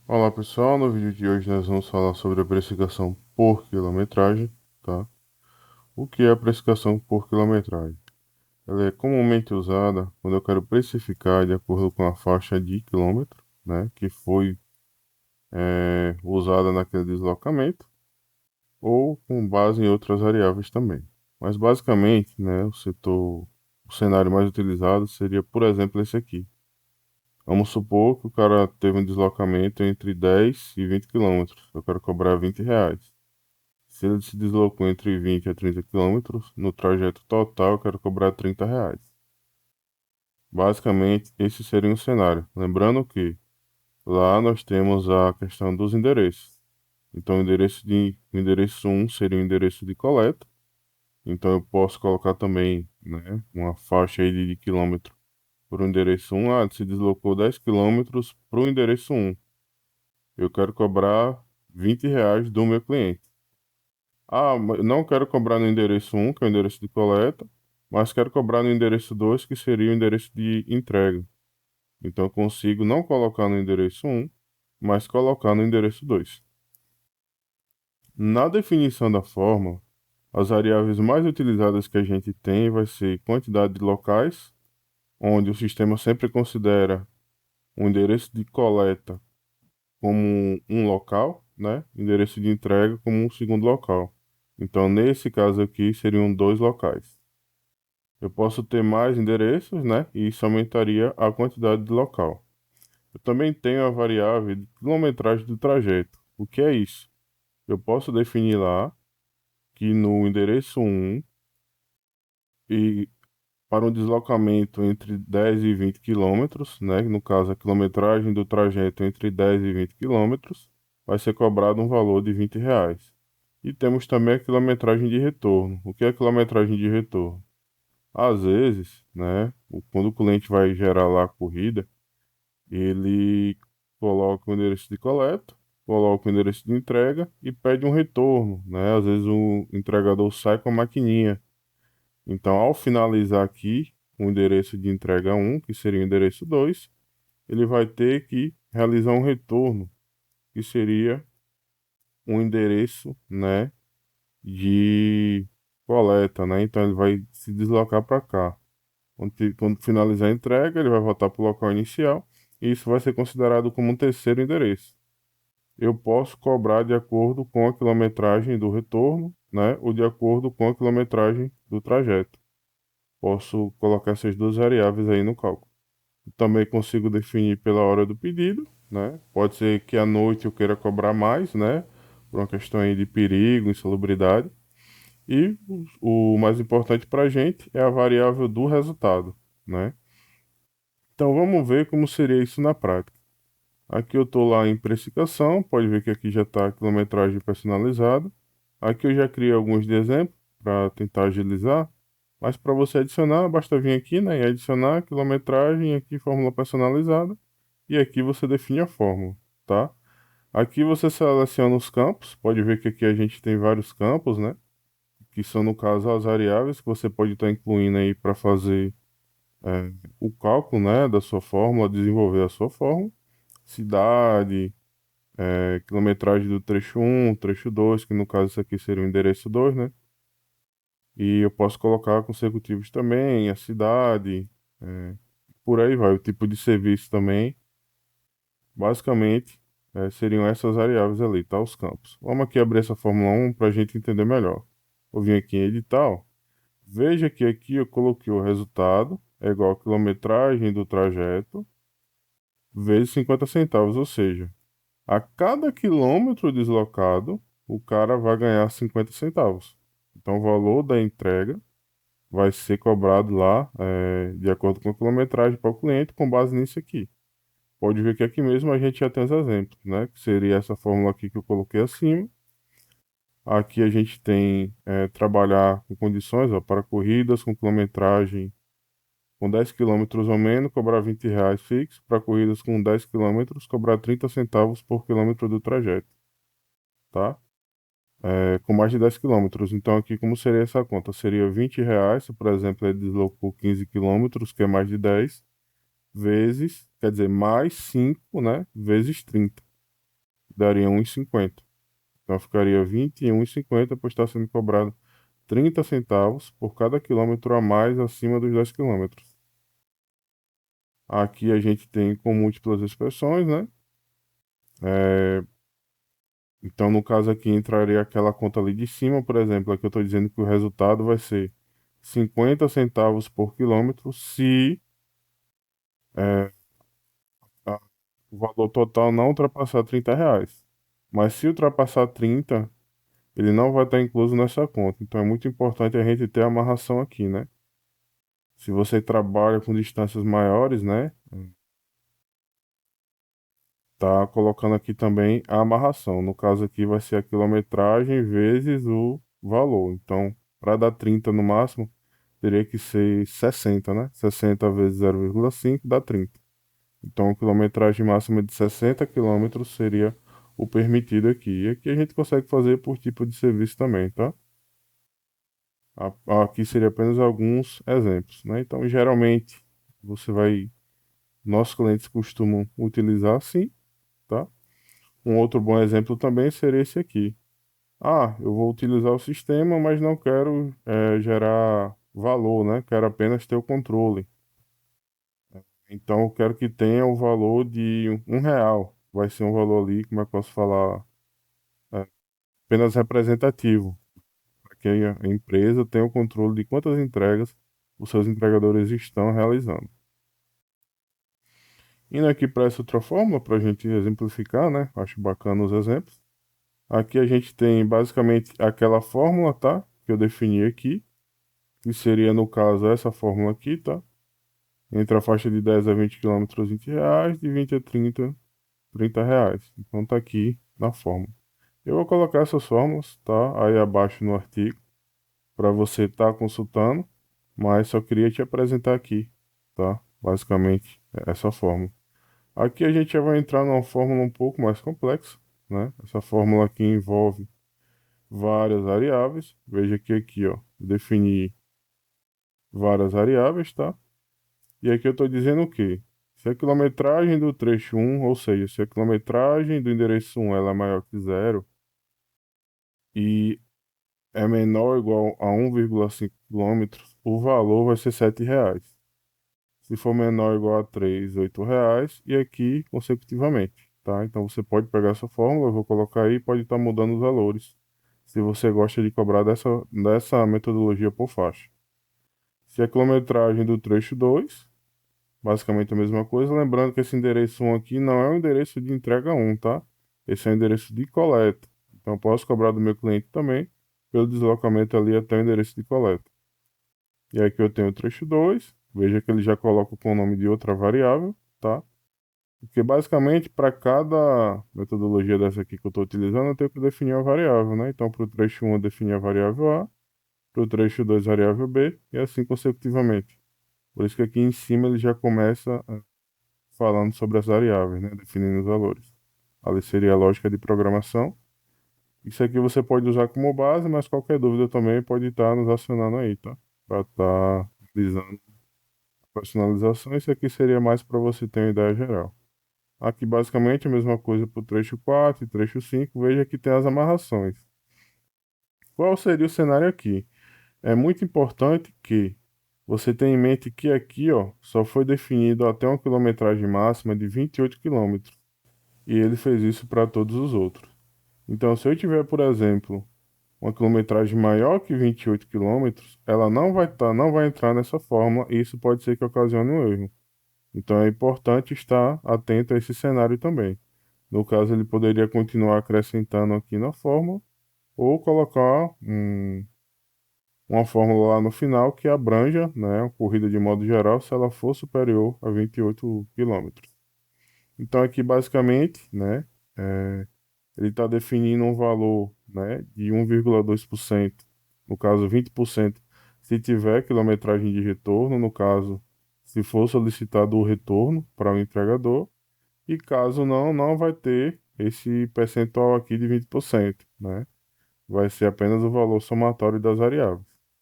Olá pessoal, no vídeo de hoje nós vamos falar sobre a precificação por quilometragem, tá? O que é a precificação por quilometragem? Ela é comumente usada quando eu quero precificar de acordo com a faixa de quilômetro, né, que foi usada naquele deslocamento, ou com base em outras variáveis também. Mas basicamente, né, o cenário mais utilizado seria, por exemplo, esse aqui. Vamos supor que o cara teve um deslocamento entre 10 e 20 quilômetros. Eu quero cobrar R$ 20. Se ele se deslocou entre 20 a 30 quilômetros, no trajeto total eu quero cobrar R$ 30. Basicamente, esse seria um cenário. Lembrando que lá nós temos a questão dos endereços. Então, o endereço 1 seria o endereço de coleta. Então, eu posso colocar também, né, uma faixa aí de quilômetro para o endereço 1. Ah, ele se deslocou 10 quilômetros para o endereço 1. Eu quero cobrar R$ 20 do meu cliente. Ah, mas não quero cobrar no endereço 1, que é o endereço de coleta, mas quero cobrar no endereço 2, que seria o endereço de entrega. Então eu consigo não colocar no endereço 1, mas colocar no endereço 2. Na definição da fórmula, as variáveis mais utilizadas que a gente tem vai ser quantidade de locais, onde o sistema sempre considera o endereço de coleta como um local, né? Endereço de entrega como um segundo local. Então, nesse caso aqui, seriam dois locais. Eu posso ter mais endereços, né? E isso aumentaria a quantidade de local. Eu também tenho a variável de quilometragem do trajeto. O que é isso? Eu posso definir lá que no endereço 1 e para um deslocamento entre 10 e 20 quilômetros, né? No caso, a quilometragem do trajeto entre 10 e 20 quilômetros, vai ser cobrado um valor de R$ 20. E temos também a quilometragem de retorno. O que é a quilometragem de retorno? Às vezes, né, quando o cliente vai gerar lá a corrida, ele coloca o endereço de coleta, coloca o endereço de entrega e pede um retorno, né? Às vezes o entregador sai com a maquininha. Então, ao finalizar aqui o endereço de entrega 1, que seria o endereço 2, ele vai ter que realizar um retorno, que seria um endereço, né, de coleta, né? Então ele vai se deslocar para cá. Quando finalizar a entrega, ele vai voltar para o local inicial e isso vai ser considerado como um terceiro endereço. Eu posso cobrar de acordo com a quilometragem do retorno, né, ou de acordo com a quilometragem do trajeto. Posso colocar essas duas variáveis aí no cálculo. Também consigo definir pela hora do pedido, né? Pode ser que à noite eu queira cobrar mais, né, por uma questão aí de perigo, insalubridade. E o mais importante para a gente é a variável do resultado, né? Então vamos ver como seria isso na prática. Aqui eu estou lá em precificação, pode ver que aqui já está a quilometragem personalizada. Aqui eu já criei alguns de exemplo para tentar agilizar, mas para você adicionar, basta vir aqui, né, e adicionar quilometragem, aqui fórmula personalizada, e aqui você define a fórmula, tá? Aqui você seleciona os campos, pode ver que aqui a gente tem vários campos, né, que são no caso as variáveis que você pode estar incluindo aí para fazer o cálculo, né, da sua fórmula, desenvolver a sua fórmula, cidade, quilometragem do trecho 1, trecho 2, que no caso isso aqui seria o endereço 2, né? E eu posso colocar consecutivos também, a cidade, é, por aí vai, o tipo de serviço também. Basicamente, seriam essas variáveis ali, tá? Os campos. Vamos aqui abrir essa Fórmula 1 para a gente entender melhor. Vou vir aqui em edital. Veja que aqui eu coloquei o resultado, é igual a quilometragem do trajeto, vezes 50 centavos, ou seja, a cada quilômetro deslocado, o cara vai ganhar 50 centavos. Então, o valor da entrega vai ser cobrado lá, de acordo com a quilometragem para o cliente, com base nisso aqui. Pode ver que aqui mesmo a gente já tem os exemplos, né? Que seria essa fórmula aqui que eu coloquei acima. Aqui a gente tem trabalhar com condições, ó, para corridas com quilometragem com 10 quilômetros ou menos, cobrar R$ 20 fixo. Para corridas com 10 quilômetros, cobrar 30 centavos por quilômetro do trajeto, tá? Com mais de 10 quilômetros. Então, aqui, como seria essa conta? Seria R$ 20, se, por exemplo, ele deslocou 15 quilômetros, que é mais de 10 vezes, quer dizer, mais 5, né? Vezes 30. daria 1,50. Então ficaria 21,50 por estar sendo cobrado 30 centavos por cada quilômetro a mais acima dos 10 quilômetros. Aqui a gente tem com múltiplas expressões, né? É, então, no caso aqui, entraria aquela conta ali de cima, por exemplo, aqui eu estou dizendo que o resultado vai ser 50 centavos por quilômetro se é, a- o valor total não ultrapassar 30 reais. Mas se ultrapassar 30, ele não vai estar incluso nessa conta. Então, é muito importante a gente ter a amarração aqui, né? Se você trabalha com distâncias maiores, né? Tá colocando aqui também a amarração. No caso aqui vai ser a quilometragem vezes o valor. Então, para dar 30 no máximo, teria que ser 60, né? 60 vezes 0,5 dá 30. Então, a quilometragem máxima de 60 quilômetros seria o permitido aqui. E aqui a gente consegue fazer por tipo de serviço também, tá? Aqui seria apenas alguns exemplos, né? Então, geralmente, você vai... Nossos clientes costumam utilizar assim, tá? Um outro bom exemplo também seria esse aqui. Ah, eu vou utilizar o sistema, mas não quero gerar valor, né? Quero apenas ter o controle. Então eu quero que tenha o valor de R$ 1. Vai ser um valor ali, como é que eu posso falar? É, apenas representativo, para que a empresa tenha o controle de quantas entregas os seus entregadores estão realizando. Indo aqui para essa outra fórmula, para a gente exemplificar, né? Acho bacana os exemplos. Aqui a gente tem basicamente aquela fórmula, tá? Que eu defini aqui, que seria, no caso, essa fórmula aqui, tá? Entre a faixa de 10 a 20 quilômetros, R$ 20, de 20 a 30, R$ 30. Então tá aqui na fórmula. Eu vou colocar essas fórmulas, tá? Aí abaixo no artigo, para você estar consultando, mas só queria te apresentar aqui, tá? Basicamente, é essa fórmula. Aqui a gente já vai entrar numa fórmula um pouco mais complexa, né? Essa fórmula aqui envolve várias variáveis. Veja que aqui, ó, definir várias variáveis, tá? E aqui eu estou dizendo o quê? Se a quilometragem do trecho 1, ou seja, se a quilometragem do endereço 1 ela é maior que zero e é menor ou igual a 1,5 quilômetros, o valor vai ser R$ 7. Se for menor ou igual a 3, R$ 8 e aqui consecutivamente, tá? Então você pode pegar essa fórmula, eu vou colocar aí, pode estar mudando os valores, se você gosta de cobrar dessa metodologia por faixa. Se a quilometragem do trecho 2, basicamente a mesma coisa, lembrando que esse endereço 1 aqui não é o endereço de entrega 1, tá? Esse é o endereço de coleta. Então eu posso cobrar do meu cliente também pelo deslocamento ali até o endereço de coleta. E aqui eu tenho o trecho 2, veja que ele já coloca com o nome de outra variável, tá? Porque basicamente para cada metodologia dessa aqui que eu estou utilizando, eu tenho que definir a variável, né? Então para o trecho 1 eu defini a variável A, para o trecho 2 a variável B e assim consecutivamente. Por isso que aqui em cima ele já começa falando sobre as variáveis, né? Definindo os valores. Ali seria a lógica de programação. Isso aqui você pode usar como base, mas qualquer dúvida também pode estar nos acionando aí, tá? Para estar utilizando a personalização. Isso aqui seria mais para você ter uma ideia geral. Aqui basicamente a mesma coisa para o trecho 4 e trecho 5. Veja que tem as amarrações. Qual seria o cenário aqui? É muito importante que você tenha em mente que aqui, ó, só foi definido até uma quilometragem máxima de 28 quilômetros. E ele fez isso para todos os outros. Então, se eu tiver, por exemplo, uma quilometragem maior que 28 quilômetros, ela não vai entrar nessa fórmula e isso pode ser que ocasione um erro. Então, é importante estar atento a esse cenário também. No caso, ele poderia continuar acrescentando aqui na fórmula ou colocar uma fórmula lá no final que abranja, né, a corrida de modo geral se ela for superior a 28 quilômetros. Então, aqui basicamente, né, ele está definindo um valor, né, de 1,2%, no caso 20%, se tiver quilometragem de retorno, no caso, se for solicitado o retorno para o entregador, e caso não, não vai ter esse percentual aqui de 20%, né? Vai ser apenas o valor somatório das variáveis.